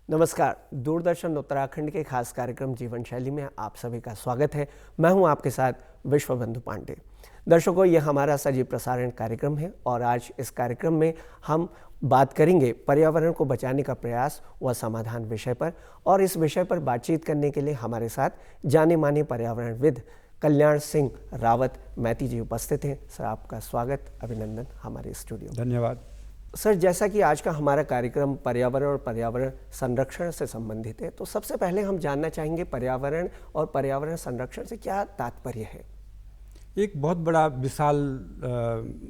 नमस्कार। दूरदर्शन उत्तराखंड के खास कार्यक्रम जीवन शैली में आप सभी का स्वागत है। मैं हूं आपके साथ विश्वबंधु पांडे। दर्शकों, यह हमारा सजीव प्रसारण कार्यक्रम है और आज इस कार्यक्रम में हम बात करेंगे पर्यावरण को बचाने का प्रयास व समाधान विषय पर। और इस विषय पर बातचीत करने के लिए हमारे साथ जाने माने पर्यावरणविद कल्याण सिंह रावत मैती जी उपस्थित हैं। सर, आपका स्वागत, अभिनंदन हमारे स्टूडियो। धन्यवाद। सर, जैसा कि आज का हमारा कार्यक्रम पर्यावरण और पर्यावरण संरक्षण से संबंधित है, तो सबसे पहले हम जानना चाहेंगे पर्यावरण और पर्यावरण संरक्षण से क्या तात्पर्य है। एक बहुत बड़ा विशाल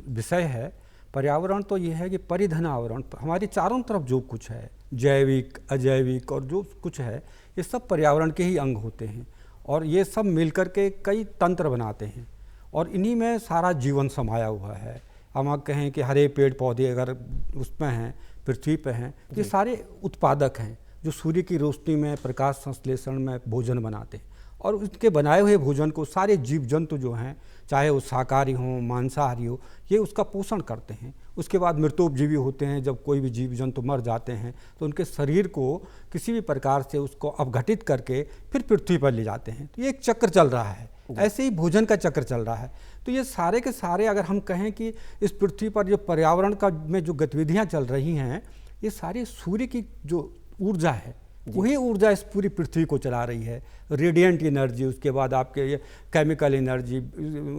विषय है। पर्यावरण तो ये है कि परिधन आवरण, हमारे चारों तरफ जो कुछ है, जैविक अजैविक और जो कुछ है, ये सब पर्यावरण के ही अंग होते हैं और ये सब मिलकर के कई तंत्र बनाते हैं और इन्हीं में सारा जीवन समाया हुआ है। हम कहें कि हरे पेड़ पौधे अगर उसमें हैं, पृथ्वी पे हैं, ये सारे उत्पादक हैं जो सूर्य की रोशनी में प्रकाश संश्लेषण में भोजन बनाते हैं और उसके बनाए हुए भोजन को सारे जीव जंतु जो हैं, चाहे वो शाकाहारी हों मांसाहारी हो, ये उसका पोषण करते हैं। उसके बाद मृतोपजीवी होते हैं। जब कोई भी जीव जंतु मर जाते हैं तो उनके शरीर को किसी भी प्रकार से उसको अपघटित करके फिर पृथ्वी पर ले जाते हैं। तो ये एक चक्र चल रहा है। ऐसे ही भोजन का चक्र चल रहा है। तो ये सारे के सारे, अगर हम कहें कि इस पृथ्वी पर जो पर्यावरण का में जो गतिविधियां चल रही हैं, ये सारी सूर्य की जो ऊर्जा है, वही ऊर्जा इस पूरी पृथ्वी को चला रही है। रेडिएंट एनर्जी, उसके बाद आपके ये केमिकल एनर्जी,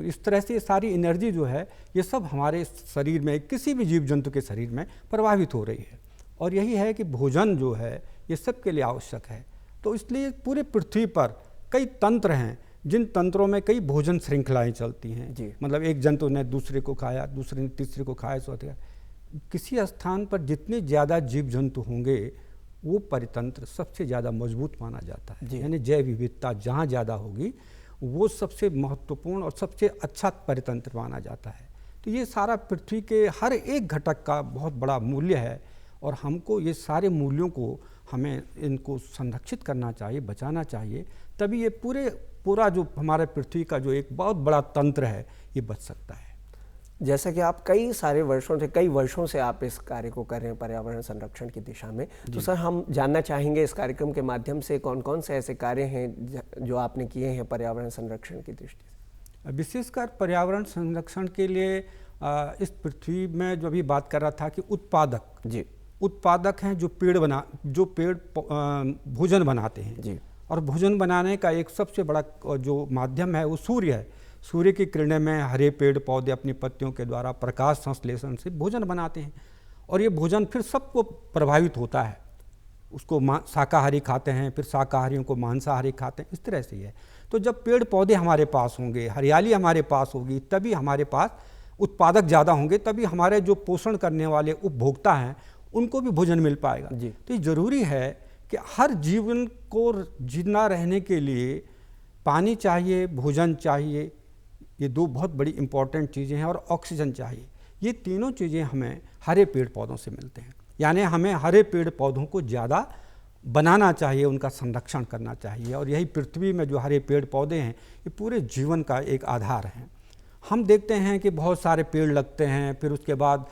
इस तरह से ये सारी एनर्जी जो है, ये सब हमारे शरीर में, किसी भी जीव जंतु के शरीर में प्रभावित हो रही है। और यही है कि भोजन जो है ये सब के लिए आवश्यक है। तो इसलिए पूरे पृथ्वी पर कई तंत्र हैं जिन तंत्रों में कई भोजन श्रृंखलाएं चलती हैं। मतलब एक जंतु ने दूसरे को खाया, दूसरे ने तीसरे को खाया, चौथे। किसी स्थान पर जितने ज़्यादा जीव जंतु होंगे वो परितंत्र सबसे ज़्यादा मजबूत माना जाता है। यानी जैव विविधता जहाँ ज़्यादा होगी वो सबसे महत्वपूर्ण और सबसे अच्छा परितंत्र माना जाता है। तो ये सारा पृथ्वी के हर एक घटक का बहुत बड़ा मूल्य है और हमको ये सारे मूल्यों को, हमें इनको संरक्षित करना चाहिए, बचाना चाहिए। तभी ये पूरा जो हमारे पृथ्वी का जो एक बहुत बड़ा तंत्र है, ये बच सकता है। जैसा कि आप कई वर्षों से आप इस कार्य को कर रहे हैं पर्यावरण संरक्षण की दिशा में, तो सर हम जानना चाहेंगे इस कार्यक्रम के माध्यम से कौन कौन से ऐसे कार्य हैं जो आपने किए हैं पर्यावरण संरक्षण की दृष्टि से। विशेषकर पर्यावरण संरक्षण के लिए इस पृथ्वी में जो अभी बात कर रहा था कि उत्पादक हैं जो पेड़ भोजन बनाते हैं। और भोजन बनाने का एक सबसे बड़ा जो माध्यम है वो सूर्य है। सूर्य की किरणें में हरे पेड़ पौधे अपनी पत्तियों के द्वारा प्रकाश संश्लेषण से भोजन बनाते हैं और ये भोजन फिर सबको प्रभावित होता है। उसको शाकाहारी खाते हैं, फिर शाकाहारियों को मांसाहारी खाते हैं, इस तरह से है। तो जब पेड़ पौधे हमारे पास होंगे, हरियाली हमारे पास होगी, तभी हमारे पास उत्पादक ज़्यादा होंगे, तभी हमारे जो पोषण करने वाले उपभोक्ता हैं उनको भी भोजन मिल पाएगा। तो ये ज़रूरी है कि हर जीवन को जिंदा रहने के लिए पानी चाहिए, भोजन चाहिए, ये दो बहुत बड़ी इंपॉर्टेंट चीज़ें हैं, और ऑक्सीजन चाहिए। ये तीनों चीज़ें हमें हरे पेड़ पौधों से मिलते हैं। यानी हमें हरे पेड़ पौधों को ज़्यादा बनाना चाहिए, उनका संरक्षण करना चाहिए। और यही पृथ्वी में जो हरे पेड़ पौधे हैं ये पूरे जीवन का एक आधार है। हम देखते हैं कि बहुत सारे पेड़ लगते हैं, फिर उसके बाद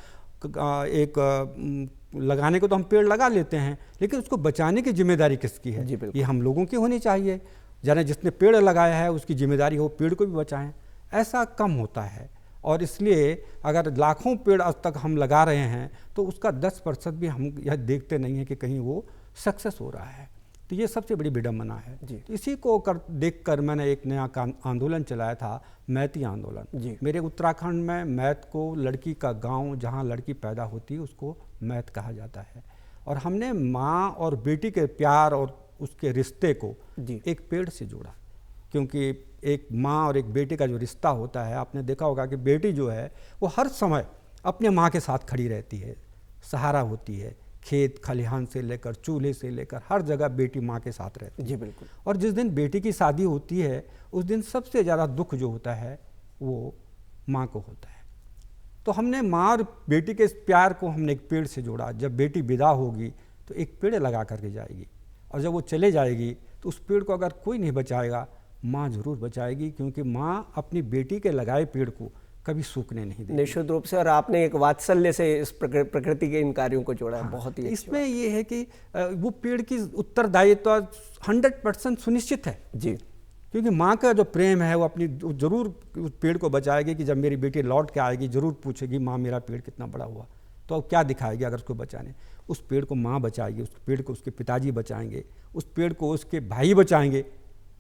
लगाने को तो हम पेड़ लगा लेते हैं, लेकिन उसको बचाने की जिम्मेदारी किसकी है? ये हम लोगों की होनी चाहिए। जाने जिसने पेड़ लगाया है उसकी जिम्मेदारी हो पेड़ को भी बचाएं। ऐसा कम होता है और इसलिए अगर लाखों पेड़ आज तक हम लगा रहे हैं तो उसका 10% भी हम यह देखते नहीं है कि कहीं वो सक्सेस हो रहा है। तो ये सबसे बड़ी विडम्बना है। तो इसी को देखकर मैंने एक नया आंदोलन चलाया था, मैती आंदोलन। मेरे उत्तराखंड में मैत को, लड़की का गांव जहां लड़की पैदा होती है उसको मैत कहा जाता है। और हमने माँ और बेटी के प्यार और उसके रिश्ते को एक पेड़ से जोड़ा, क्योंकि एक माँ और एक बेटे का जो रिश्ता होता है, आपने देखा होगा कि बेटी जो है वो हर समय अपने माँ के साथ खड़ी रहती है, सहारा होती है। खेत खलिहान से लेकर चूल्हे से लेकर हर जगह बेटी माँ के साथ रहती है। बिल्कुल। और जिस दिन बेटी की शादी होती है उस दिन सबसे ज़्यादा दुख जो होता है वो माँ को होता है। तो हमने माँ और बेटी के इस प्यार को हमने एक पेड़ से जोड़ा। जब बेटी विदा होगी तो एक पेड़ लगा करके जाएगी, और जब वो चले जाएगी तो उस पेड़ को अगर कोई नहीं बचाएगा, माँ ज़रूर बचाएगी, क्योंकि माँ अपनी बेटी के लगाए पेड़ को कभी सूखने नहीं देगी। निश्चित रूप से, और आपने एक वात्सल्य से इस प्रकृति के इन कार्यों को जोड़ा है, बहुत ही अच्छी इसमें ये है कि वो पेड़ की उत्तरदायित्व 100% सुनिश्चित है जी। क्योंकि माँ का जो प्रेम है वो अपनी जरूर उस पेड़ को बचाएगी कि जब मेरी बेटी लौट के आएगी जरूर पूछेगी माँ मेरा पेड़ कितना बड़ा हुआ, तो अब क्या दिखाएगी अगर उसको बचाने। उस पेड़ को माँ बचाएगी, उस पेड़ को उसके पिताजी बचाएंगे, उस पेड़ को उसके भाई बचाएंगे,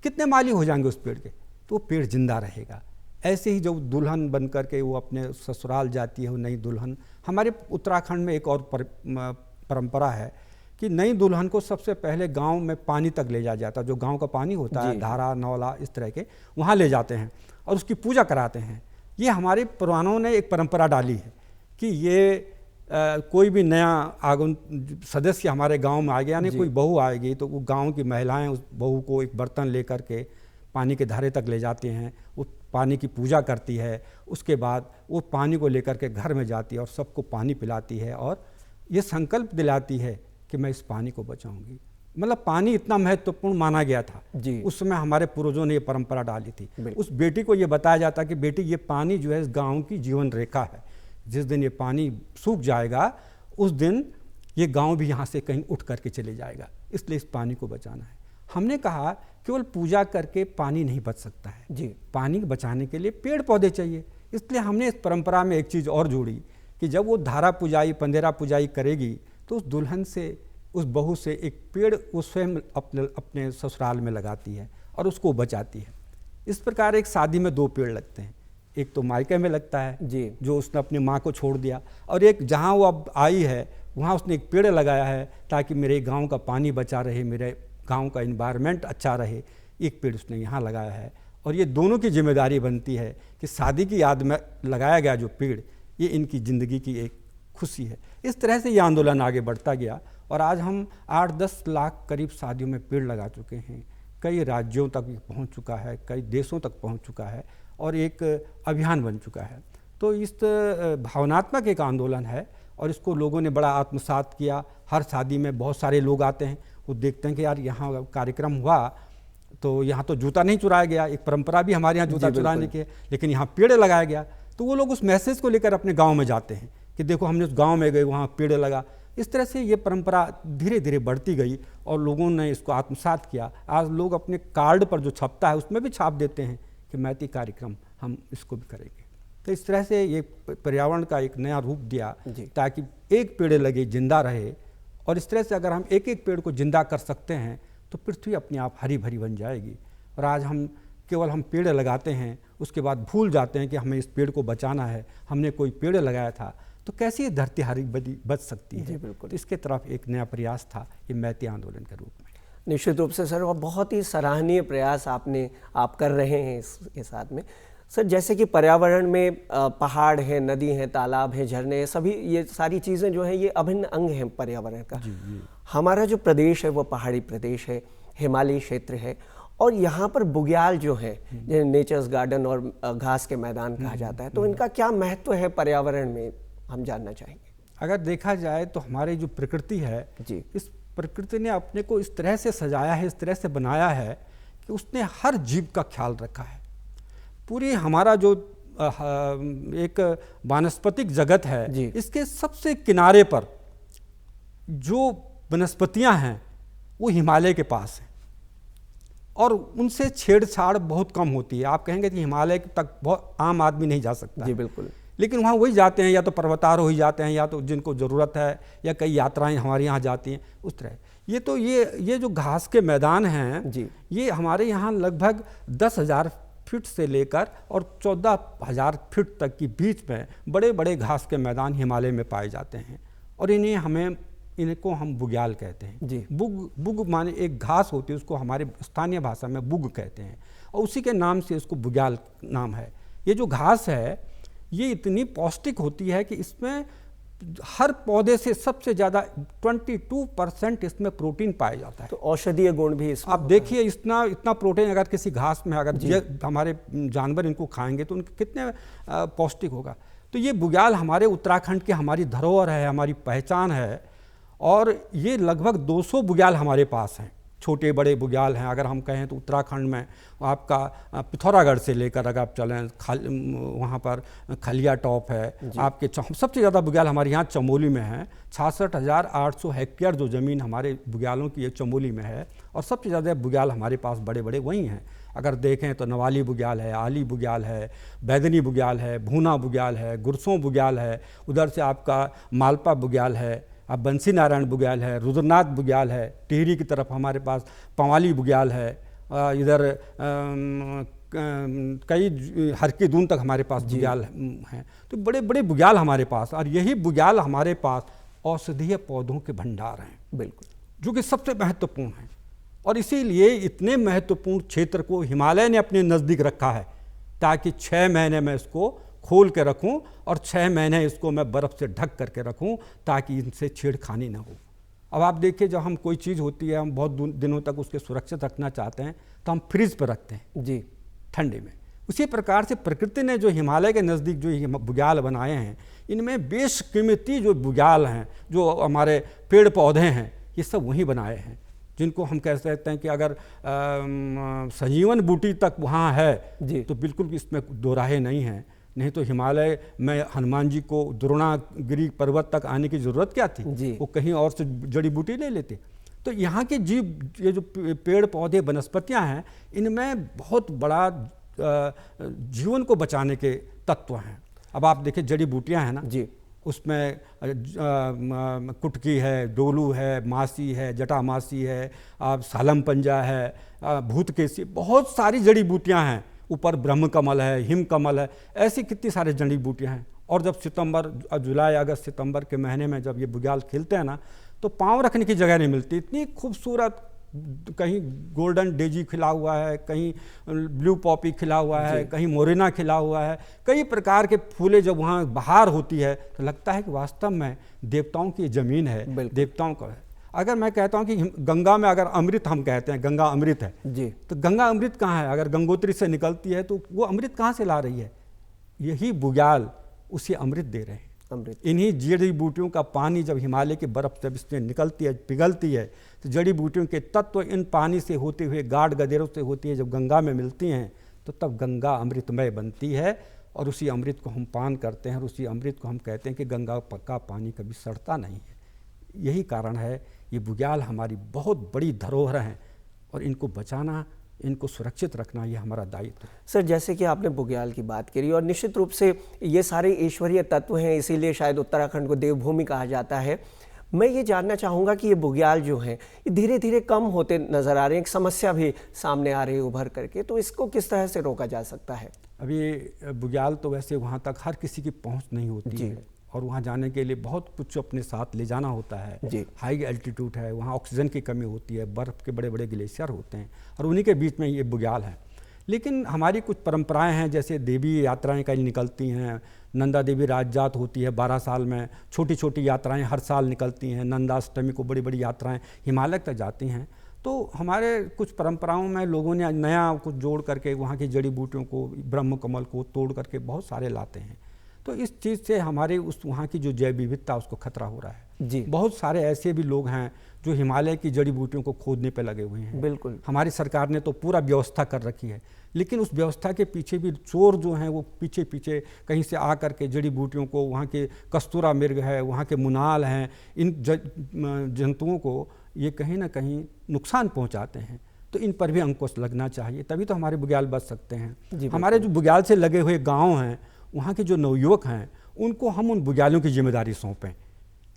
कितने माली हो जाएंगे उस पेड़ के, तो वो पेड़ जिंदा रहेगा। ऐसे ही जो दुल्हन बन करके वो अपने ससुराल जाती है, वो नई दुल्हन, हमारे उत्तराखंड में एक और परंपरा है कि नई दुल्हन को सबसे पहले गांव में पानी तक ले जाया जाता है, जो गांव का पानी होता है, धारा नौला इस तरह के, वहाँ ले जाते हैं और उसकी पूजा कराते हैं। ये हमारे पुरानों ने एक परंपरा डाली है कि ये कोई भी नया आगुन सदस्य हमारे गांव में आ गया, यानी कोई बहू आएगी तो वो गांव की महिलाएं उस बहू को एक बर्तन लेकर के पानी के धारे तक ले जाती हैं, उस पानी की पूजा करती है, उसके बाद वो पानी को लेकर के घर में जाती है और सबको पानी पिलाती है और ये संकल्प दिलाती है कि मैं इस पानी को बचाऊंगी। मतलब पानी इतना महत्वपूर्ण माना गया था जी। उस समय हमारे पूर्वजों ने ये परंपरा डाली थी। उस बेटी को ये बताया जाता कि बेटी ये पानी जो है इस गांव की जीवन रेखा है, जिस दिन ये पानी सूख जाएगा उस दिन ये गांव भी यहाँ से कहीं उठ करके चले जाएगा, इसलिए इस पानी को बचाना है। हमने कहा केवल पूजा करके पानी नहीं बच सकता है जी। पानी बचाने के लिए पेड़ पौधे चाहिए, इसलिए हमने इस परंपरा में एक चीज़ और जोड़ी कि जब वो धारा पुजाई पंदेरा पुजाई करेगी तो उस दुल्हन से, उस बहू से एक पेड़ वो स्वयं अपने ससुराल में लगाती है और उसको बचाती है। इस प्रकार एक शादी में 2 पेड़ लगते हैं, एक तो मायके में लगता है जी, जो उसने अपनी माँ को छोड़ दिया, और एक जहाँ वो अब आई है वहाँ उसने एक पेड़ लगाया है ताकि मेरे गाँव का पानी बचा रहे, मेरे गाँव का इन्वायरमेंट अच्छा रहे। एक पेड़ उसने यहाँ लगाया है और ये दोनों की जिम्मेदारी बनती है कि शादी की याद में लगाया गया जो पेड़, ये इनकी ज़िंदगी की एक खुशी है। इस तरह से ये आंदोलन आगे बढ़ता गया और आज हम 8-10 लाख करीब शादियों में पेड़ लगा चुके हैं। कई राज्यों तक पहुंच चुका है, कई देशों तक पहुंच चुका है और एक अभियान बन चुका है। तो इस भावनात्मक एक आंदोलन है और इसको लोगों ने बड़ा आत्मसात किया। हर शादी में बहुत सारे लोग आते हैं, वो देखते हैं कि यार यहाँ कार्यक्रम हुआ तो यहाँ तो जूता नहीं चुराया गया, एक परंपरा भी हमारे यहाँ जूता चुराने की है, लेकिन यहाँ पेड़ लगाया गया। तो वो लोग उस मैसेज को लेकर अपने गाँव में जाते हैं कि देखो हमने उस गाँव में गए, वहाँ पेड़ लगा। इस तरह से ये परंपरा धीरे धीरे बढ़ती गई और लोगों ने इसको आत्मसात किया। आज लोग अपने कार्ड पर जो छपता है उसमें भी छाप देते हैं कि मैती कार्यक्रम हम इसको भी करेंगे। तो इस तरह से ये पर्यावरण का एक नया रूप दिया ताकि एक पेड़ लगे जिंदा रहे, और इस तरह से अगर हम एक एक पेड़ को जिंदा कर सकते हैं तो पृथ्वी अपने आप हरी भरी बन जाएगी। और आज हम केवल हम पेड़ लगाते हैं, उसके बाद भूल जाते हैं कि हमें इस पेड़ को बचाना है, हमने कोई पेड़ लगाया था, तो कैसे ये धरती हरी भरी बच सकती है। बिल्कुल। तो इसके तरफ एक नया प्रयास था ये मैती आंदोलन के रूप में। निश्चित रूप से सर, और बहुत ही सराहनीय प्रयास आप कर रहे हैं इसके साथ में। सर, जैसे कि पर्यावरण में पहाड़ हैं, नदी हैं, तालाब हैं, झरने हैं, सभी ये सारी चीज़ें जो हैं ये अभिन्न अंग हैं पर्यावरण का। हमारा जो प्रदेश है वो पहाड़ी प्रदेश है, हिमालयी क्षेत्र है, और यहाँ पर बुग्याल जो है जिन्हें नेचर्स गार्डन और घास के मैदान कहा जाता है, तो इनका क्या महत्व है पर्यावरण में, हम जानना चाहेंगे। अगर देखा जाए तो हमारी जो प्रकृति है जी, इस प्रकृति ने अपने को इस तरह से सजाया है, इस तरह से बनाया है कि उसने हर जीव का ख्याल रखा है। पूरी हमारा जो एक वानस्पतिक जगत है, इसके सबसे किनारे पर जो वनस्पतियां हैं वो हिमालय के पास हैं और उनसे छेड़छाड़ बहुत कम होती है। आप कहेंगे कि हिमालय तक बहुत आम आदमी नहीं जा सकता। जी बिल्कुल। लेकिन वहाँ वही जाते हैं, या तो पर्वतारोही जाते हैं, या तो जिनको ज़रूरत है, या कई यात्राएं हमारे यहाँ जाती हैं उस तरह। ये जो घास के मैदान हैं जी, ये हमारे यहाँ लगभग 10,000 फीट से लेकर और 14,000 फीट तक के बीच में बड़े बड़े घास के मैदान हिमालय में पाए जाते हैं और इनको हम बुग्याल कहते हैं। जी, बुग माने एक घास होती है, उसको हमारे स्थानीय भाषा में बुग कहते हैं और उसी के नाम से इसको बुग्याल नाम है। ये जो घास है ये इतनी पौष्टिक होती है कि इसमें हर पौधे से सबसे ज़्यादा 22% इसमें प्रोटीन पाया जाता है। तो औषधीय गुण भी इसमें आप देखिए इतना प्रोटीन अगर किसी घास में अगर हमारे जानवर इनको खाएंगे तो उनके कितने पौष्टिक होगा। तो ये बुग्याल हमारे उत्तराखंड की हमारी धरोहर है, हमारी पहचान है और ये लगभग 200 बुग्याल हमारे पास हैं छोटे बड़े बुग्याल हैं। अगर हम कहें तो उत्तराखंड में आपका पिथौरागढ़ से लेकर अगर आप चलें वहाँ पर खलिया टॉप है आपके, सबसे ज़्यादा बुग्याल हमारे यहाँ चमोली में है। 66,800 हेक्टेयर जो ज़मीन हमारे बुग्यालों की चमोली में है, और सबसे ज़्यादा बुग्याल हमारे पास बड़े बड़े वही हैं। अगर देखें तो नवाली बुग्याल है, आली बुग्याल है, बैदनी बुग्याल है, भूना बुग्याल है, गुरसों बुग्याल है, उधर से आपका मालपा बुग्याल है, अब बंसी नारायण बुग्याल है, रुद्रनाथ बुग्याल है, टिहरी की तरफ हमारे पास पंवाली बुग्याल है, इधर कई हरकी दून तक हमारे पास बुग्याल हैं। तो बड़े बड़े बुग्याल हमारे पास, और यही बुग्याल हमारे पास औषधीय पौधों के भंडार हैं, बिल्कुल, जो कि सबसे महत्वपूर्ण हैं। और इसीलिए इतने महत्वपूर्ण क्षेत्र को हिमालय ने अपने नज़दीक रखा है, ताकि 6 महीने में इसको खोल के रखूं और 6 महीने इसको मैं बर्फ़ से ढक करके रखूं, ताकि इनसे छेड़खानी ना हो। अब आप देखिए, जब हम कोई चीज़ होती है, हम बहुत दिनों तक उसके सुरक्षित रखना चाहते हैं, तो हम फ्रिज पर रखते हैं जी, ठंडे में। उसी प्रकार से प्रकृति ने जो हिमालय के नज़दीक जो ये बुग्याल बनाए हैं, इनमें बेशकीमती जो बुग्याल हैं, जो हमारे पेड़ पौधे हैं, ये सब वहीं बनाए हैं, जिनको हम कह सकते हैं कि अगर संजीवन बूटी तक वहाँ है जी, तो बिल्कुल इसमें दो राहें नहीं हैं। नहीं तो हिमालय में हनुमान जी को द्रोणागिरी पर्वत तक आने की ज़रूरत क्या थी? वो कहीं और से जड़ी बूटी ले लेते। तो यहाँ के जीव, ये जो पेड़ पौधे वनस्पतियाँ हैं, इनमें बहुत बड़ा जीवन को बचाने के तत्व हैं। अब आप देखिए, जड़ी बूटियाँ हैं ना जी, उसमें कुटकी है, डोलू है, मासी है, जटामासी है, सालम पंजा है, भूतकेसी, बहुत सारी जड़ी बूटियाँ हैं। ऊपर ब्रह्म कमल है, हिम कमल है, ऐसी कितनी सारी जड़ी बूटियाँ हैं। और जब जुलाई अगस्त सितंबर के महीने में जब ये बुग्याल खिलते हैं ना, तो पाँव रखने की जगह नहीं मिलती। इतनी खूबसूरत, कहीं गोल्डन डेजी खिला हुआ है, कहीं ब्लू पॉपी खिला हुआ है, कहीं मोरिना खिला हुआ है, कई प्रकार के फूले जब वहाँ बहार होती है, तो लगता है कि वास्तव में देवताओं की ज़मीन है, देवताओं का है। अगर मैं कहता हूँ कि गंगा में अगर अमृत, हम कहते हैं गंगा अमृत है जी, तो गंगा अमृत कहाँ है? अगर गंगोत्री से निकलती है तो वो अमृत कहाँ से ला रही है? यही बुग्याल उसे अमृत दे रहे हैं। अमृत, इन्हीं जड़ी बूटियों का पानी जब हिमालय की बर्फ़ जब इसमें निकलती है, पिघलती है, तो जड़ी बूटियों के तत्व इन पानी से होते हुए, गाढ़ गदेरों से होती है, जब गंगा में मिलती हैं, तो तब गंगा अमृतमय बनती है। और उसी अमृत को हम पान करते हैं, और उसी अमृत को हम कहते हैं कि गंगा का पानी कभी सड़ता नहीं है। यही कारण है, ये बुग्याल हमारी बहुत बड़ी धरोहर हैं, और इनको बचाना, इनको सुरक्षित रखना, ये हमारा दायित्व है। सर, जैसे कि आपने बुग्याल की बात करी, और निश्चित रूप से ये सारे ईश्वरीय तत्व हैं, इसीलिए शायद उत्तराखंड को देवभूमि कहा जाता है। मैं ये जानना चाहूँगा कि ये बुग्याल जो हैं, ये धीरे धीरे कम होते नज़र आ रहे हैं, एक समस्या भी सामने आ रही है उभर करके, तो इसको किस तरह से रोका जा सकता है? अभी बुग्याल तो वैसे वहाँ तक हर किसी की पहुँच नहीं होती है, और वहाँ जाने के लिए बहुत कुछ अपने साथ ले जाना होता है। हाई एल्टीट्यूड है, वहाँ ऑक्सीजन की कमी होती है, बर्फ़ के बड़े बड़े ग्लेशियर होते हैं, और उन्हीं के बीच में ये बुग्याल है। लेकिन हमारी कुछ परंपराएं हैं, जैसे देवी यात्राएं कहीं निकलती हैं, नंदा देवी राजजात होती है 12 साल में, छोटी छोटी यात्राएं हर साल निकलती हैं, नंदाष्टमी को बड़ी बड़ी यात्राएं हिमालय तक जाती हैं। तो हमारे कुछ परंपराओं में लोगों ने नया कुछ जोड़ करके वहाँ की जड़ी बूटियों को, ब्रह्म कमल को तोड़ करके बहुत सारे लाते हैं। तो इस चीज़ से हमारे उस वहाँ की जो जैव विविधता, उसको खतरा हो रहा है जी। बहुत सारे ऐसे भी लोग हैं जो हिमालय की जड़ी बूटियों को खोदने पे लगे हुए हैं। बिल्कुल, हमारी सरकार ने तो पूरा व्यवस्था कर रखी है, लेकिन उस व्यवस्था के पीछे भी चोर जो हैं वो पीछे पीछे कहीं से आ करके जड़ी बूटियों को, वहाँ के कस्तूरा मृग है, वहाँ के मुनाल हैं, इन जंतुओं को ये कहीं ना कहीं नुकसान पहुँचाते हैं। तो इन पर भी अंकुश लगना चाहिए, तभी तो हमारे बुग्याल बच सकते हैं। हमारे जो बुग्याल से लगे हुए गाँव हैं, वहाँ के जो नवयुवक हैं, उनको हम उन बुग्यालों की जिम्मेदारी सौंपें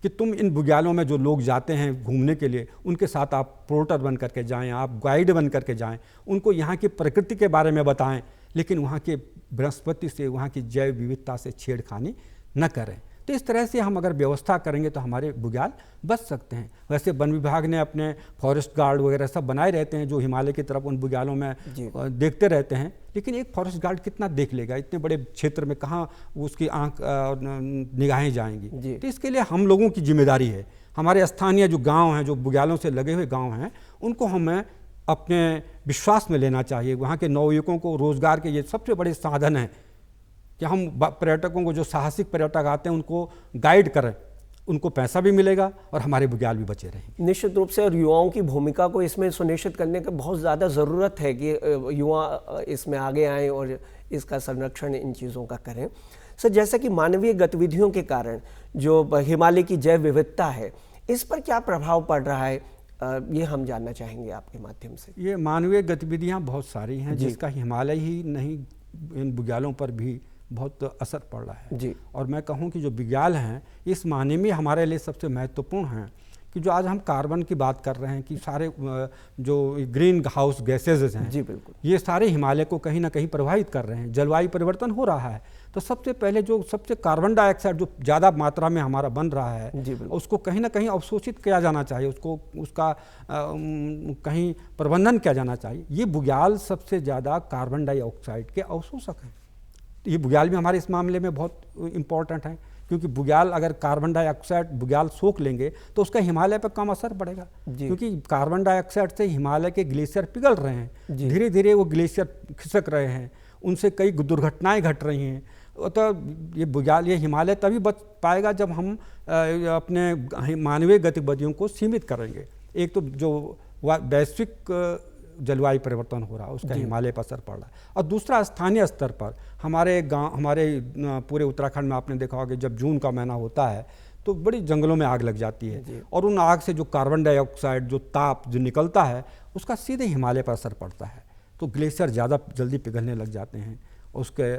कि तुम इन बुग्यालों में जो लोग जाते हैं घूमने के लिए, उनके साथ आप पोर्टर बन करके जाएं, आप गाइड बन करके जाएं, उनको यहाँ की प्रकृति के बारे में बताएं, लेकिन वहाँ के वनस्पति से, वहाँ की जैव विविधता से छेड़खानी न करें। तो इस तरह से हम अगर व्यवस्था करेंगे तो हमारे बुग्याल बच सकते हैं। वैसे वन विभाग ने अपने फॉरेस्ट गार्ड वगैरह सब बनाए रहते हैं जो हिमालय की तरफ उन बुग्यालों में देखते रहते हैं, लेकिन एक फॉरेस्ट गार्ड कितना देख लेगा इतने बड़े क्षेत्र में, कहाँ उसकी आंख निगाहें जाएंगी। तो इसके लिए हम लोगों की जिम्मेदारी है, हमारे स्थानीय जो गाँव हैं, जो बुग्यालों से लगे हुए गाँव हैं, उनको हमें अपने विश्वास में लेना चाहिए। वहाँ के नवयुवकों को रोजगार के ये सबसे बड़े साधन हैं कि हम पर्यटकों को, जो साहसिक पर्यटक आते हैं, उनको गाइड करें, उनको पैसा भी मिलेगा और हमारे बुग्याल भी बचे रहेंगे। निश्चित रूप से, और युवाओं की भूमिका को इसमें सुनिश्चित करने की बहुत ज़्यादा ज़रूरत है कि युवा इसमें आगे आएँ और इसका संरक्षण इन चीज़ों का करें। सर, जैसा कि मानवीय गतिविधियों के कारण जो हिमालय की जैव विविधता है, इस पर क्या प्रभाव पड़ रहा है, ये हम जानना चाहेंगे आपके माध्यम से। ये मानवीय गतिविधियां बहुत सारी हैं जिसका हिमालय ही नहीं, इन बुग्यालों पर भी बहुत असर पड़ रहा है जी। और मैं कहूँ कि जो बुग्याल हैं इस मायने में हमारे लिए सबसे महत्वपूर्ण हैं कि जो आज हम कार्बन की बात कर रहे हैं कि सारे जो ग्रीन हाउस गैसेज हैं, जी बिल्कुल, ये सारे हिमालय को कहीं ना कहीं प्रभावित कर रहे हैं। जलवायु परिवर्तन हो रहा है, तो सबसे पहले जो सबसे कार्बन डाइऑक्साइड जो ज़्यादा मात्रा में हमारा बन रहा है, उसको कहीं ना कहीं अवशोषित किया जाना चाहिए, उसको उसका कहीं प्रबंधन किया जाना चाहिए। ये बुग्याल सबसे ज़्यादा कार्बन डाइऑक्साइड के अवशोषक हैं। तो ये बुग्याल भी हमारे इस मामले में बहुत इम्पोर्टेंट है, क्योंकि बुग्याल अगर कार्बन डाइऑक्साइड बुग्याल सोख लेंगे तो उसका हिमालय पर कम असर पड़ेगा, क्योंकि कार्बन डाइऑक्साइड से हिमालय के ग्लेशियर पिघल रहे हैं, धीरे धीरे वो ग्लेशियर खिसक रहे हैं, उनसे कई दुर्घटनाएं घट रही हैं। तो ये बुग्याल, ये हिमालय तभी बच पाएगा जब हम अपने मानवीय गतिविधियों को सीमित करेंगे। एक तो जो वैश्विक जलवायु परिवर्तन हो रहा है उसका हिमालय पर असर पड़ रहा है, और दूसरा स्थानीय स्तर पर हमारे गांव, हमारे पूरे उत्तराखंड में आपने देखा होगा जब जून का महीना होता है तो बड़ी जंगलों में आग लग जाती है, और उन आग से जो कार्बन डाइऑक्साइड जो ताप जो निकलता है उसका सीधे हिमालय पर असर पड़ता है, तो ग्लेशियर ज़्यादा जल्दी पिघलने लग जाते हैं। उसके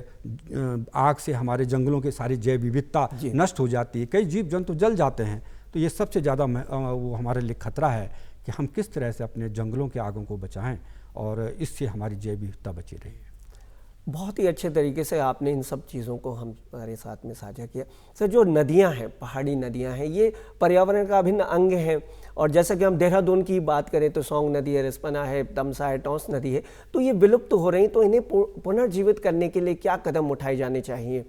आग से हमारे जंगलों की सारी जैव विविधता नष्ट हो जाती है, कई जीव जंतु जल जाते हैं। तो ये सबसे ज़्यादा वो हमारे लिए खतरा है कि हम किस तरह से अपने जंगलों के आगों को बचाएं और इससे हमारी जैव विविधता बची रही है। बहुत ही अच्छे तरीके से आपने इन सब चीज़ों को हमारे साथ में साझा किया। सर, जो नदियां हैं, पहाड़ी नदियां हैं, ये पर्यावरण का अभिन्न अंग हैं, और जैसा कि हम देहरादून की बात करें तो सौंग नदी है, रिस्पना है, तमसा है, टॉन्स नदी है, तो ये विलुप्त हो रही, तो इन्हें पुनर्जीवित करने के लिए क्या कदम उठाए जाने चाहिए?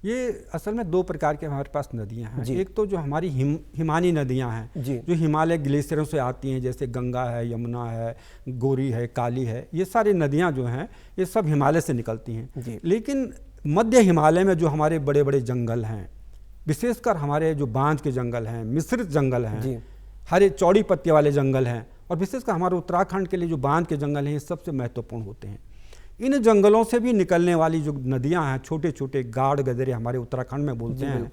ये असल में दो प्रकार के हमारे पास नदियां हैं। एक तो जो हमारी हिमानी नदियां हैं जो हिमालय ग्लेशियरों से आती हैं, जैसे गंगा है, यमुना है, गोरी है, काली है, ये सारी नदियां जो हैं ये सब हिमालय से निकलती हैं। लेकिन मध्य हिमालय में जो हमारे बड़े बड़े जंगल हैं, विशेषकर हमारे जो बांज के जंगल हैं, मिश्रित जंगल हैं, हरे चौड़ी पत्ती वाले जंगल हैं, और विशेषकर हमारे उत्तराखंड के लिए जो बांज के जंगल हैं ये सबसे महत्वपूर्ण होते हैं। इन जंगलों से भी निकलने वाली जो नदियां हैं, छोटे छोटे गाढ़ गदरे हमारे उत्तराखंड में बोलते हैं,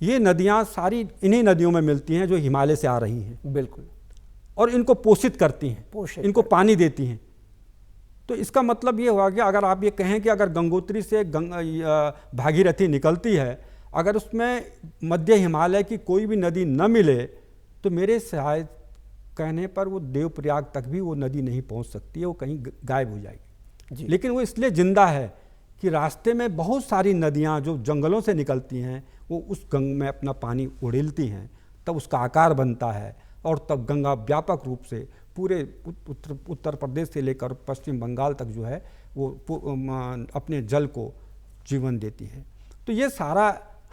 ये नदियां सारी इन्हीं नदियों में मिलती हैं जो हिमालय से आ रही हैं। बिल्कुल। और इनको पोषित करती हैं, इनको पानी देती हैं। तो इसका मतलब ये हुआ कि अगर आप ये कहें कि अगर गंगोत्री से भागीरथी निकलती है, अगर उसमें मध्य हिमालय की कोई भी नदी न मिले तो मेरे शायद कहने पर वो देवप्रयाग तक भी वो नदी नहीं पहुंच सकती है, वो कहीं गायब हो जाएगी। लेकिन वो इसलिए जिंदा है कि रास्ते में बहुत सारी नदियां जो जंगलों से निकलती हैं वो उस गंगा में अपना पानी उड़ेलती हैं, तब उसका आकार बनता है, और तब गंगा व्यापक रूप से पूरे उत्तर प्रदेश से लेकर पश्चिम बंगाल तक जो है वो अपने जल को जीवन देती है। तो ये सारा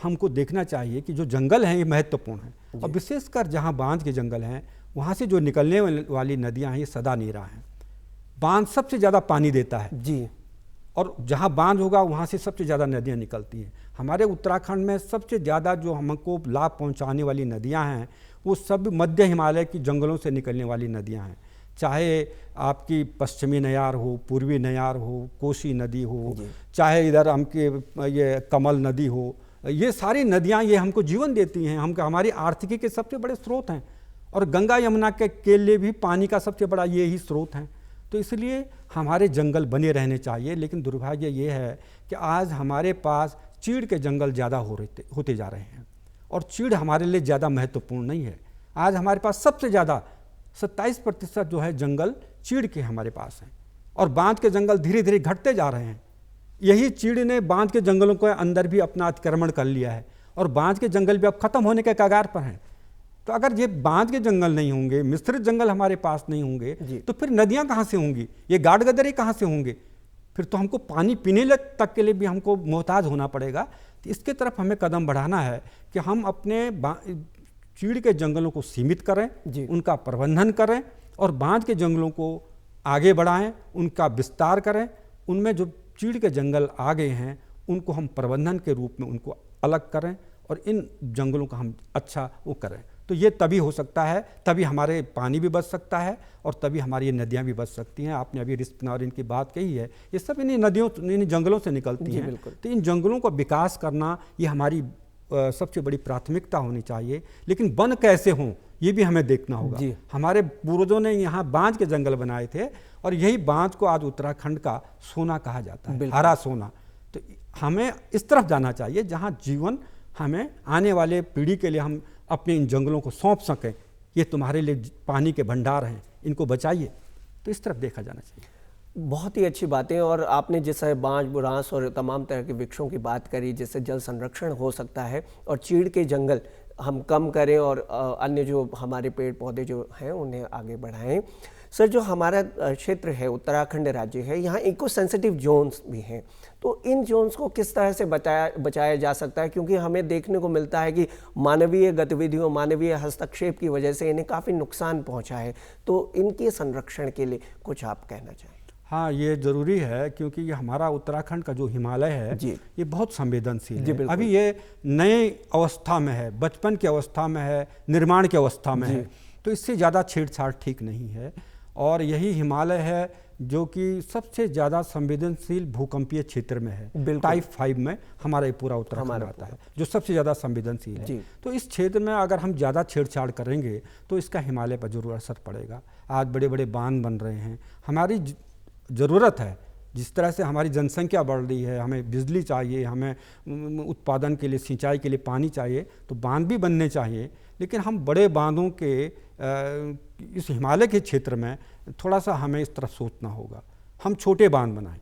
हमको देखना चाहिए कि जो जंगल हैं ये महत्वपूर्ण हैं, और विशेषकर जहाँ बांज के जंगल हैं वहाँ से जो निकलने वाली नदियाँ हैं ये सदा नीरा हैं। बांध सबसे ज़्यादा पानी देता है और जहाँ बांध होगा वहाँ से सबसे ज़्यादा नदियाँ निकलती हैं। हमारे उत्तराखंड में सबसे ज़्यादा जो हमको लाभ पहुँचाने वाली नदियाँ हैं वो सब मध्य हिमालय की जंगलों से निकलने वाली नदियाँ हैं, चाहे आपकी पश्चिमी नयार हो, पूर्वी नयार हो, कोसी नदी हो, चाहे इधर हमके ये कमल नदी हो, ये सारी नदियाँ ये हमको जीवन देती हैं, हमारी आर्थिकी के सबसे बड़े स्रोत हैं, और गंगा यमुना के लिए भी पानी का सबसे बड़ा ये ही स्रोत हैं। तो इसलिए हमारे जंगल बने रहने चाहिए। लेकिन दुर्भाग्य ये है कि आज हमारे पास चीड़ के जंगल ज़्यादा होते जा रहे हैं, और चीड़ हमारे लिए ज़्यादा महत्वपूर्ण नहीं है। आज हमारे पास सबसे ज़्यादा 27% जो है जंगल चीड़ के हमारे पास हैं, और बांध के जंगल धीरे धीरे घटते जा रहे हैं। यही चीड़ ने बांध के जंगलों के अंदर भी अपना अतिक्रमण कर लिया है, और बांध के जंगल भी अब खत्म होने के कगार पर हैं। तो अगर ये बांध के जंगल नहीं होंगे, मिश्रित जंगल हमारे पास नहीं होंगे, तो फिर नदियां कहाँ से होंगी, ये गाढ़ गदरे कहाँ से होंगे? फिर तो हमको पानी पीने तक के लिए भी हमको मोहताज होना पड़ेगा। तो इसके तरफ हमें कदम बढ़ाना है कि हम अपने चीड़ के जंगलों को सीमित करें, उनका प्रबंधन करें, और बांध के जंगलों को आगे बढ़ाएं, उनका विस्तार करें। उनमें जो चीड़ के जंगल आ गए हैं उनको हम प्रबंधन के रूप में उनको अलग करें, और इन जंगलों का हम अच्छा वो करें, तो ये तभी हो सकता है, तभी हमारे पानी भी बच सकता है और तभी हमारी ये नदियाँ भी बच सकती हैं। आपने अभी रिस्पना इनकी बात कही है, ये सब इन्हीं नदियों इन जंगलों से निकलती हैं। तो इन जंगलों का विकास करना ये हमारी सबसे बड़ी प्राथमिकता होनी चाहिए। लेकिन वन कैसे हों ये भी हमें देखना होगा। हमारे पूर्वजों ने यहाँ बांज के जंगल बनाए थे और यही बांज को आज उत्तराखंड का सोना कहा जाता है, हरा सोना। तो हमें इस तरफ जाना चाहिए जहाँ जीवन हमें आने वाले पीढ़ी के लिए हम अपने इन जंगलों को सौंप सकें। ये तुम्हारे लिए पानी के भंडार हैं, इनको बचाइए। तो इस तरफ देखा जाना चाहिए। बहुत ही अच्छी बातें। और आपने जैसे बांज, बुरांस और तमाम तरह के वृक्षों की बात करी जिससे जल संरक्षण हो सकता है और चीड़ के जंगल हम कम करें और अन्य जो हमारे पेड़ पौधे जो हैं उन्हें आगे बढ़ाएं। सर, जो हमारा क्षेत्र है, उत्तराखंड राज्य है, यहाँ इको सेंसिटिव जोन्स भी हैं, तो इन जोन्स को किस तरह से बचाया जा सकता है? क्योंकि हमें देखने को मिलता है कि मानवीय गतिविधियों, मानवीय हस्तक्षेप की वजह से इन्हें काफ़ी नुकसान पहुँचा है। तो इनके संरक्षण के लिए कुछ आप कहना चाहें? हाँ, ये ज़रूरी है क्योंकि ये हमारा उत्तराखंड का जो हिमालय है ये बहुत संवेदनशील है। अभी ये नए अवस्था में है, बचपन की अवस्था में है, निर्माण की अवस्था में है, तो इससे ज़्यादा छेड़छाड़ ठीक नहीं है। और यही हिमालय है जो कि सबसे ज़्यादा संवेदनशील भूकंपीय क्षेत्र में है। टाइप 5 में हमारा ये पूरा उत्तराखंड आता है जो सबसे ज़्यादा संवेदनशील है। तो इस क्षेत्र में अगर हम ज़्यादा छेड़छाड़ करेंगे तो इसका हिमालय पर जरूर असर पड़ेगा। आज बड़े बड़े बांध बन रहे हैं, हमारी ज़रूरत है, जिस तरह से हमारी जनसंख्या बढ़ रही है, हमें बिजली चाहिए, हमें उत्पादन के लिए, सिंचाई के लिए पानी चाहिए, तो बांध भी बनने चाहिए। लेकिन हम बड़े बांधों के इस हिमालय के क्षेत्र में थोड़ा सा हमें इस तरफ सोचना होगा। हम छोटे बांध बनाएं,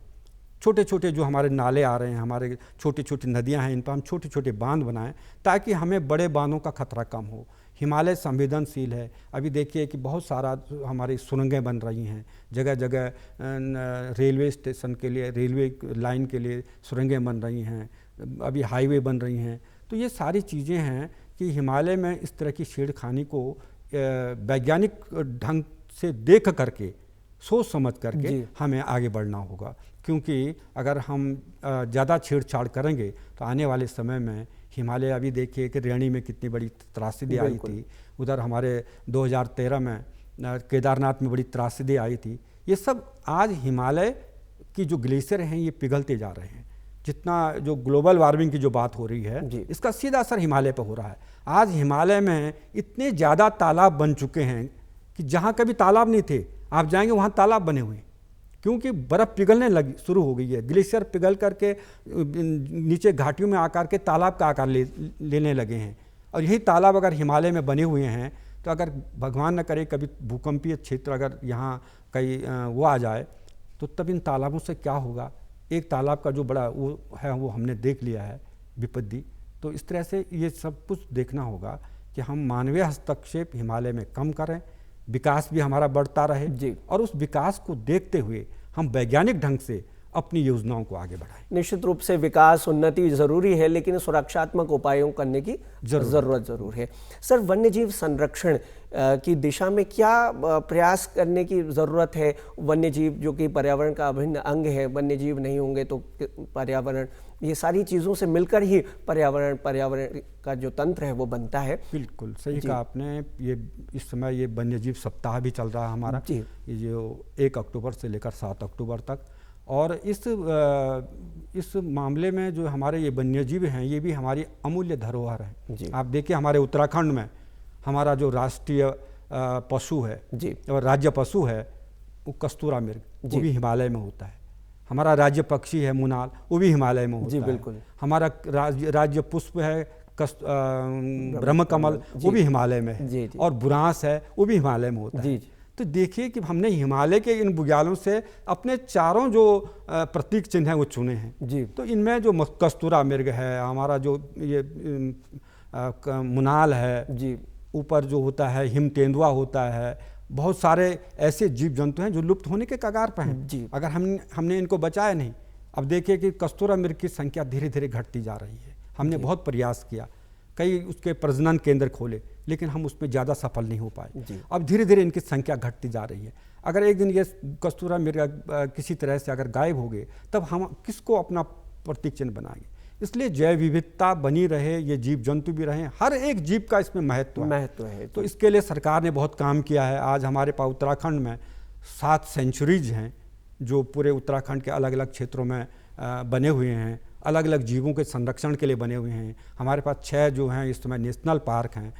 छोटे छोटे जो हमारे नाले आ रहे हैं, हमारे छोटी छोटी नदियां हैं, इन पर हम छोटे छोटे बांध बनाएं ताकि हमें बड़े बांधों का खतरा कम हो। हिमालय संवेदनशील है। अभी देखिए कि बहुत सारा हमारी सुरंगें बन रही हैं, जगह जगह रेलवे स्टेशन के लिए, रेलवे लाइन के लिए सुरंगें बन रही हैं, अभी हाईवे बन रही हैं। तो ये सारी चीज़ें हैं कि हिमालय में इस तरह की छेड़खानी को वैज्ञानिक ढंग से देख करके, सोच समझ करके हमें आगे बढ़ना होगा। क्योंकि अगर हम ज़्यादा छेड़छाड़ करेंगे तो आने वाले समय में हिमालय, अभी देखिए कि रेणी में कितनी बड़ी त्रासदी आई थी, उधर हमारे 2013 में केदारनाथ में बड़ी त्रासदी आई थी। ये सब आज हिमालय की जो ग्लेशियर हैं ये पिघलते जा रहे हैं। जितना जो ग्लोबल वार्मिंग की जो बात हो रही है इसका सीधा असर हिमालय पर हो रहा है। आज हिमालय में इतने ज़्यादा तालाब बन चुके हैं कि जहाँ कभी तालाब नहीं थे आप जाएंगे वहाँ तालाब बने हुए हैं, क्योंकि बर्फ़ पिघलने लगी शुरू हो गई है। ग्लेशियर पिघल करके नीचे घाटियों में आकर के तालाब का आकार लेने लगे हैं। और यही तालाब अगर हिमालय में बने हुए हैं तो अगर भगवान न करे कभी भूकंपीय क्षेत्र अगर यहाँ कहीं वो आ जाए तो तब इन तालाबों से क्या होगा। एक तालाब का जो बड़ा वो है वो हमने देख लिया है विपत्ति। तो इस तरह से ये सब कुछ देखना होगा कि हम मानवीय हस्तक्षेप हिमालय में कम करें, विकास भी हमारा बढ़ता रहे और उस विकास को देखते हुए हम वैज्ञानिक ढंग से अपनी योजनाओं को आगे बढ़ाएं। निश्चित रूप से विकास, उन्नति जरूरी है, लेकिन सुरक्षात्मक उपायों करने की जरूरत जरूर है। सर, वन्यजीव संरक्षण की दिशा में क्या प्रयास करने की ज़रूरत है? वन्यजीव जो कि पर्यावरण का अभिन्न अंग है, वन्यजीव नहीं होंगे तो पर्यावरण, ये सारी चीज़ों से मिलकर ही पर्यावरण का जो तंत्र है वो बनता है। बिल्कुल सही कहा आपने। ये इस समय ये वन्यजीव सप्ताह भी चल रहा है हमारा, ये जो 1 अक्टूबर से लेकर 7 अक्टूबर तक। और इस मामले में जो हमारे ये वन्यजीव हैं ये भी हमारी अमूल्य धरोहर है। आप देखिए हमारे उत्तराखंड में हमारा जो राष्ट्रीय पशु है और राज्य पशु है वो कस्तूरा मृग, वो भी हिमालय में होता है। हमारा राज्य पक्षी है मुनाल, वो भी हिमालय में होता है। बिल्कुल। हमारा राज्य पुष्प है ब्रह्म कमल, वो भी हिमालय में है। और बुरांस है, वो भी हिमालय में होता है। तो देखिए कि हमने हिमालय के इन बुग्यालों से अपने चारों जो प्रतीक चिन्ह हैं वो चुने हैं। तो इनमें जो कस्तूरा मृग है, हमारा जो ये मुनाल है, ऊपर जो होता है हिम तेंदुआ होता है, बहुत सारे ऐसे जीव जंतु हैं जो लुप्त होने के कगार पर हैं अगर हमने इनको बचाया नहीं। अब देखिए कि कस्तूरा मृग की संख्या धीरे धीरे घटती जा रही है। हमने बहुत प्रयास किया, कई उसके प्रजनन केंद्र खोले, लेकिन हम उसमें ज़्यादा सफल नहीं हो पाए। अब धीरे धीरे इनकी संख्या घटती जा रही है। अगर एक दिन ये कस्तूरा मृग किसी तरह से अगर गायब हो गए तब हम किसको अपना प्रतीक चिन्ह बनाएंगे। इसलिए जैव विविधता बनी रहे, ये जीव जंतु भी रहें, हर एक जीव का इसमें महत्व है। तो इसके लिए सरकार ने बहुत काम किया है। आज हमारे पास उत्तराखंड में 7 सेंचुरीज हैं जो पूरे उत्तराखंड के अलग अलग क्षेत्रों में बने हुए हैं, अलग अलग जीवों के संरक्षण के लिए बने हुए हैं। हमारे पास 6 जो हैं इस समय नेशनल पार्क हैं।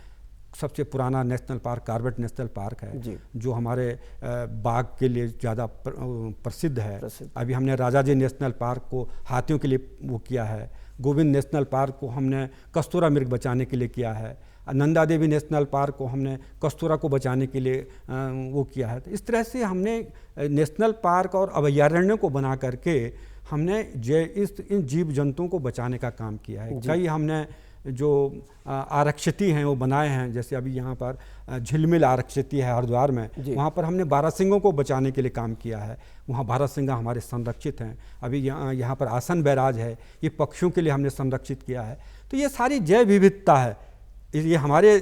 सबसे पुराना national park Corbett national park है जो हमारे बाघ के लिए ज़्यादा प्रसिद्ध है। अभी हमने राजाजी नेशनल पार्क को हाथियों के लिए वो किया है। गोविंद नेशनल पार्क को हमने कस्तूरा मृग बचाने के लिए किया है। नंदा देवी नेशनल पार्क को हमने कस्तूरा को बचाने के लिए वो किया है। तो इस तरह से हमने नेशनल पार्क और अभयारण्यों को बना करके हमने इन जीव जंतुओं को बचाने का काम किया है। कई हमने जो आरक्षिती हैं वो बनाए हैं, जैसे अभी यहाँ पर झिलमिल आरक्षिती है हरिद्वार में, वहाँ पर हमने बारहसिंगों को बचाने के लिए काम किया है। वहाँ बारहसिंगा हमारे संरक्षित हैं। अभी यहाँ पर आसन बैराज है, ये पक्षियों के लिए हमने संरक्षित किया है। तो ये सारी जैव विविधता है, ये हमारे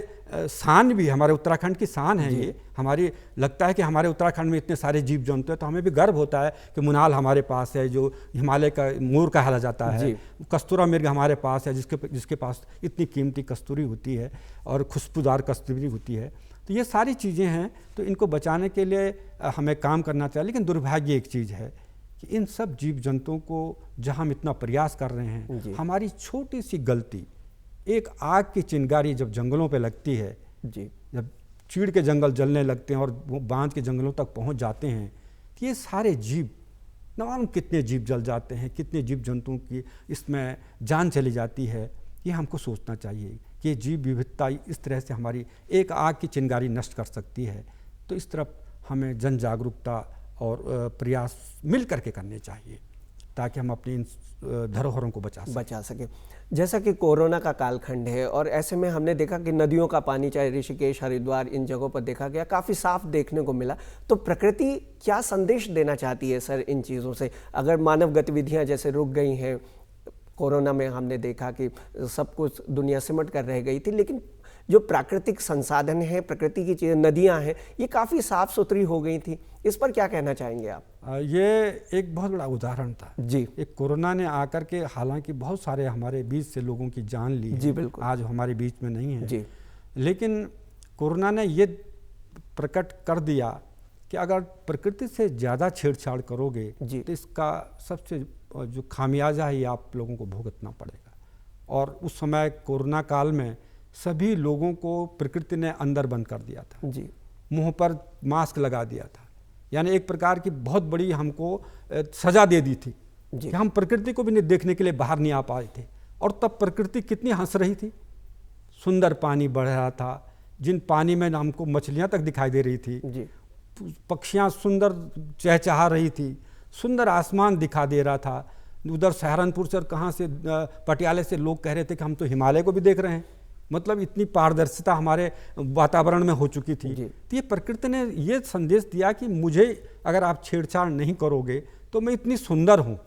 शान भी, हमारे उत्तराखंड की शान है। ये हमारी लगता है कि हमारे उत्तराखंड में इतने सारे जीव जंतु हैं, तो हमें भी गर्व होता है कि मुनाल हमारे पास है जो हिमालय का मोर कहा जाता है, कस्तूरा मृग हमारे पास है जिसके पास इतनी कीमती कस्तूरी होती है और खुशबूदार कस्तूरी होती है। तो ये सारी चीज़ें हैं, तो इनको बचाने के लिए हमें काम करना चाहिए। लेकिन दुर्भाग्य एक चीज़ है कि इन सब जीव जंतुओं को जहाँ हम इतना प्रयास कर रहे हैं, हमारी छोटी सी गलती, एक आग की चिंगारी जब जंगलों पे लगती है, जब चीड़ के जंगल जलने लगते हैं और वो बांध के जंगलों तक पहुंच जाते हैं, तो ये सारे जीव, न मालूम कितने जीव जल जाते हैं, कितने जीव जंतुओं की इसमें जान चली जाती है। ये हमको सोचना चाहिए कि जीव विविधता इस तरह से हमारी एक आग की चिंगारी नष्ट कर सकती है। तो इस तरफ हमें जन जागरूकता और प्रयास मिल करके करने चाहिए ताकि हम अपनी इन धरोहरों को बचा सकें। जैसा कि कोरोना का कालखंड है और ऐसे में हमने देखा कि नदियों का पानी, चाहे ऋषिकेश, हरिद्वार, इन जगहों पर देखा गया काफ़ी साफ देखने को मिला। तो प्रकृति क्या संदेश देना चाहती है सर इन चीज़ों से? अगर मानव गतिविधियां जैसे रुक गई हैं, कोरोना में हमने देखा कि सब कुछ दुनिया सिमट कर रह गई थी, लेकिन जो प्राकृतिक संसाधन हैं, प्रकृति की चीज़ें, नदियां हैं, ये काफ़ी साफ सुथरी हो गई थी। इस पर क्या कहना चाहेंगे आप? ये एक बहुत बड़ा उदाहरण था जी। एक कोरोना ने आकर के हालांकि बहुत सारे हमारे बीच से लोगों की जान ली जी, बिल्कुल। आज हमारे बीच में नहीं है जी। लेकिन कोरोना ने ये प्रकट कर दिया कि अगर प्रकृति से ज़्यादा छेड़छाड़ करोगे तो इसका सबसे जो खामियाजा है आप लोगों को भुगतना पड़ेगा। और उस समय कोरोना काल में सभी लोगों को प्रकृति ने अंदर बंद कर दिया था जी, मुंह पर मास्क लगा दिया था, यानी एक प्रकार की बहुत बड़ी हमको सजा दे दी थी कि हम प्रकृति को भी नहीं देखने के लिए बाहर नहीं आ पाए थे। और तब प्रकृति कितनी हंस रही थी, सुंदर पानी बढ़ रहा था, जिन पानी में हमको मछलियां तक दिखाई दे रही थी जी। पक्षियां सुंदर चहचहा रही थी, सुंदर आसमान दिखा दे रहा था। उधर सहारनपुर से और कहाँ से पटियाले से लोग कह रहे थे कि हम तो हिमालय को भी देख रहे हैं। मतलब इतनी पारदर्शिता हमारे वातावरण में हो चुकी थी। तो ये प्रकृति ने ये संदेश दिया कि मुझे अगर आप छेड़छाड़ नहीं करोगे तो मैं इतनी सुंदर हूँ,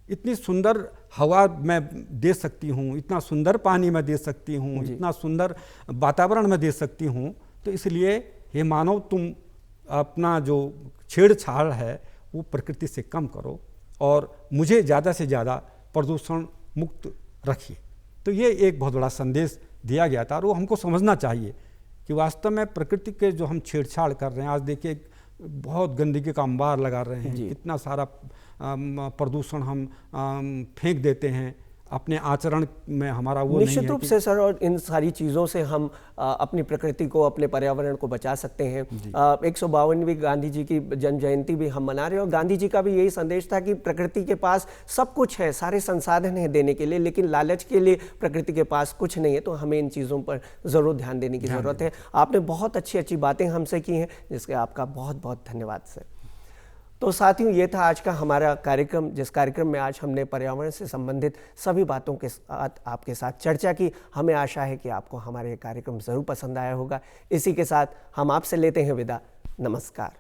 इतनी सुंदर हवा मैं दे सकती हूँ, इतना सुंदर पानी मैं दे सकती हूँ, इतना सुंदर वातावरण मैं दे सकती हूँ। तो इसलिए हे मानव, तुम अपना जो छेड़छाड़ है वो प्रकृति से कम करो और मुझे ज़्यादा से ज़्यादा प्रदूषण मुक्त रखिए। तो ये एक बहुत बड़ा संदेश दिया गया था और वो हमको समझना चाहिए कि वास्तव में प्रकृति के जो हम छेड़छाड़ कर रहे हैं, आज देखिए बहुत गंदगी का अंबार लगा रहे हैं, इतना सारा प्रदूषण हम फेंक देते हैं अपने आचरण में, हमारा वो निश्चित रूप से सर। और इन सारी चीज़ों से हम अपनी प्रकृति को, अपने पर्यावरण को बचा सकते हैं। 152वीं गांधी जी की जन्म जयंती भी हम मना रहे हैं और गांधी जी का भी यही संदेश था कि प्रकृति के पास सब कुछ है, सारे संसाधन हैं देने के लिए, लेकिन लालच के लिए प्रकृति के पास कुछ नहीं है। तो हमें इन चीज़ों पर ज़रूर ध्यान देने की ज़रूरत है। आपने बहुत अच्छी अच्छी बातें हमसे की हैं, जिसके आपका बहुत बहुत धन्यवाद सर। तो साथियों, ये था आज का हमारा कार्यक्रम, जिस कार्यक्रम में आज हमने पर्यावरण से संबंधित सभी बातों के साथ आपके साथ चर्चा की। हमें आशा है कि आपको हमारा ये कार्यक्रम ज़रूर पसंद आया होगा। इसी के साथ हम आपसे लेते हैं विदा। नमस्कार।